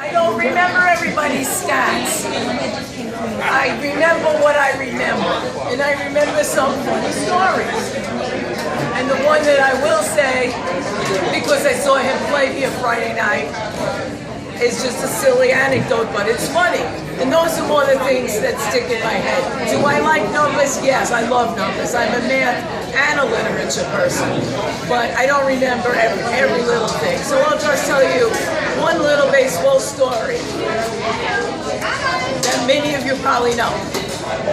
I don't remember everybody's stats. I remember what I remember. And I remember some funny stories. And the one that I will say, because I saw him play here Friday night, is just a silly anecdote, but it's funny. And those are more the things that stick in my head. Do I like numbers? Yes, I love numbers. I'm a math and a literature person. But I don't remember every little thing. So I'll just tell you one little baseball story that many of you probably know.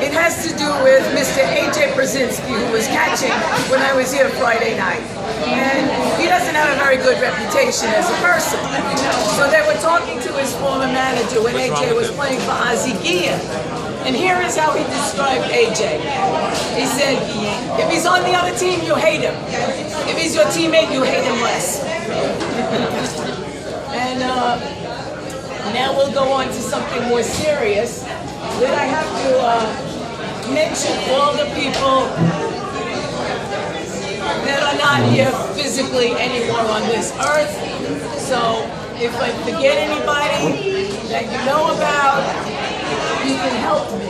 It has to do with Mr. A.J. Brzezinski, who was catching when I was here Friday night. And he doesn't have a very good reputation as a person. So they were talking to his former manager when A.J. was playing for Azigia. And here is how he described A.J. He said, if he's on the other team, you hate him. If he's your teammate, you hate him less. And now we'll go on to something more serious. That I have to mention all the people that are not here physically anymore on this earth. So if I forget anybody that you know about, you can help me.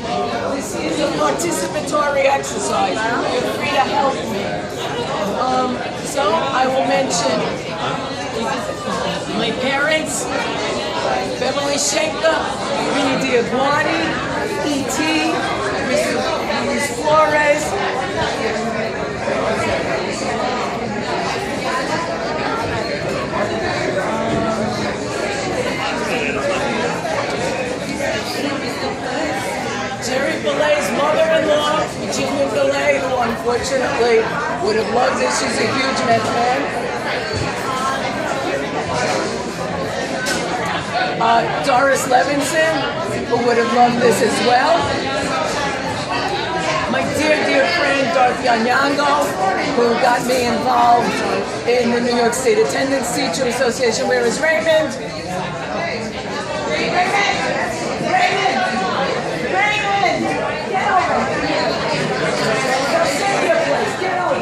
This is a participatory exercise. You're free to help me. So I will mention my parents, Beverly Schenker, Vinny Diaguardi, E.T., Mrs. Flores, Jerry Belay's mother-in-law, Virginia Belay, who unfortunately would have loved this. She's a huge Met fan. Doris Levinson, who would have loved this as well. My dear friend Dorothy Anyango, who got me involved in the New York State Attendance Teacher Association. Where is Raymond? Raymond! Get over here! Stay here, please. Get over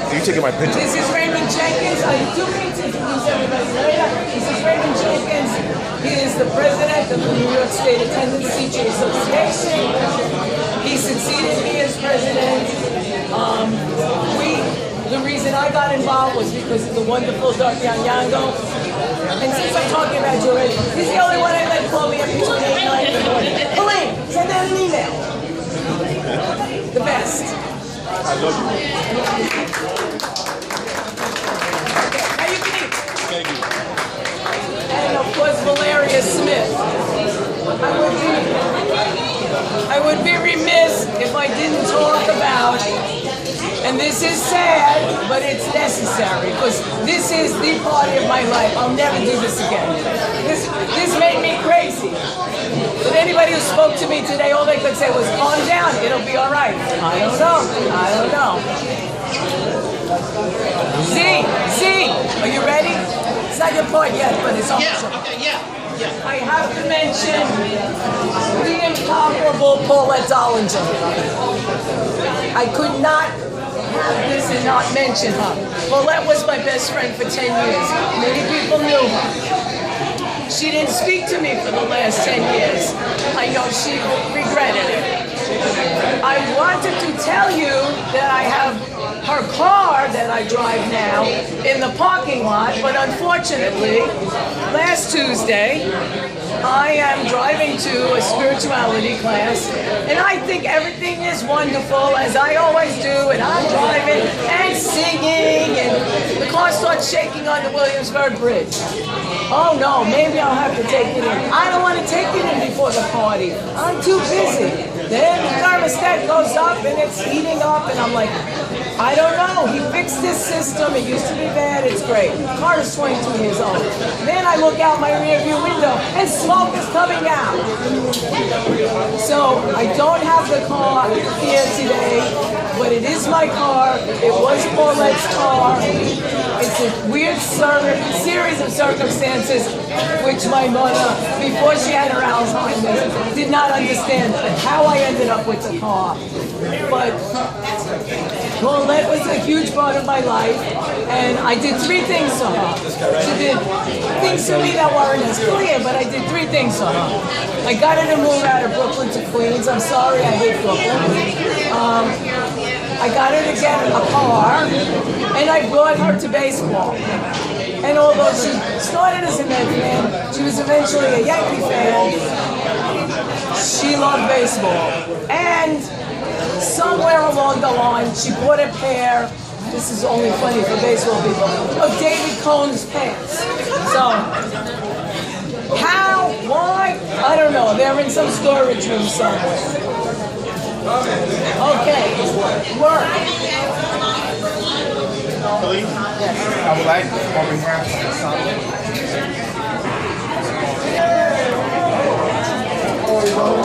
Are you taking my picture? This is Raymond Jenkins. I do need to introduce everybody later. This is Raymond Jenkins. He is the president of the New York State Attendance Teacher Association. He succeeded me as president. The reason I got involved was because of the wonderful Dr. Anyango. And since I'm talking about you already, he's the only one I let call me up between 8 and 9 in the morning. Helene, send out an email. The best. I love you. Now you can eat. Thank you. And of course, Valeria Smith. I would be remiss if I didn't talk about, and this is sad, but it's necessary, because this is the party of my life. I'll never do this again. This made me crazy. But anybody who spoke to me today, all they could say was, calm down, it'll be all right. I don't know. Z, are you ready? It's not your part yet, but it's almost over. I have to mention the incomparable Paulette Dollinger. I could not have this and not mention her. Paulette was my best friend for 10 years. Many people knew her. She didn't speak to me for the last 10 years. I know she regretted it. I wanted to tell you that I have her car that I drive now in the parking lot, but unfortunately, last Tuesday, I am driving to a spirituality class, and I think everything is wonderful, as I always do, and I'm driving and singing, and the car starts shaking on the Williamsburg Bridge. Oh no, maybe I'll have to take it in. I don't want to take it in before the party. I'm too busy. Then the thermostat goes up and it's heating up, and I'm like, I don't know. He fixed this system. It used to be bad. It's great. The car is 22 years old. Then I look out my rear view window and smoke is coming out. So I don't have the car here today, but it is my car. It was Paulette's car. It's a weird series of circumstances which my mother, before she had her Alzheimer's, did not understand how I ended up with the car. But Paulette was a huge part of my life, and I did 3 things for her. She did things to me that weren't as clear, but I did 3 things for her. I got her to move out of Brooklyn to Queens. I'm sorry, I hate Brooklyn. I got her to get a car, and I brought her to baseball. And although she started as a Mets fan, she was eventually a Yankee fan. She loved baseball. And somewhere along the line, she bought a pair, this is only funny for baseball people, of David Cohen's pants. So, how, why, I don't know. They're in some storage room somewhere. Okay, work. Helene? Yes. I would like to